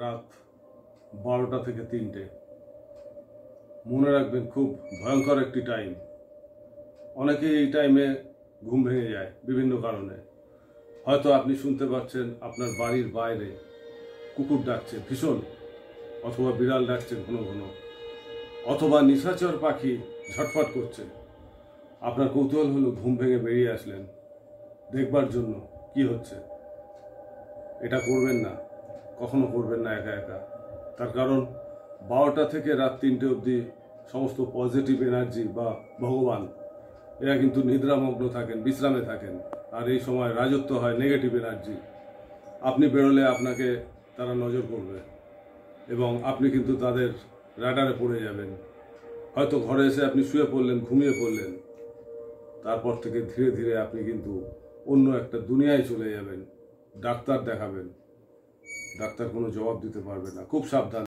রাত 12টা থেকে 3টে। মনে রাখবেন, খুব ভয়ঙ্কর একটি টাইম। অনেকেই এই টাইমে ঘুম ভেঙে যায় বিভিন্ন কারণে। হয়তো আপনি শুনতে পাচ্ছেন আপনার বাড়ির বাইরে কুকুর ডাকছে ভীষণ, অথবা বিড়াল ডাকছে ঘন ঘন, অথবা নিশাচর পাখি ঝটফট করছে। আপনার কৌতূহল হলো, ঘুম ভেঙে বেরিয়ে আসলেন দেখবার জন্য কি হচ্ছে। এটা করবেন না, কখনো করবেন না একা একা। তার কারণ 12টা থেকে রাত 3টে অবধি সমস্ত পজিটিভ এনার্জি বা ভগবান এরা কিন্তু নিদ্রামগ্ন থাকেন, বিশ্রামে থাকেন। আর এই সময় রাজত্ব হয় নেগেটিভ এনার্জি। আপনি বেরোলে আপনাকে তারা নজর করবে এবং আপনি কিন্তু তাদের রাডারে পড়ে যাবেন। হয়তো ঘরে এসে আপনি শুয়ে পড়লেন, ঘুমিয়ে পড়লেন, তারপর থেকে ধীরে ধীরে আপনি কিন্তু অন্য একটা দুনিয়ায় চলে যাবেন। ডাক্তার দেখাবেন, ডাক্তার কোনো জবাব দিতে পারবে না। খুব সাবধান।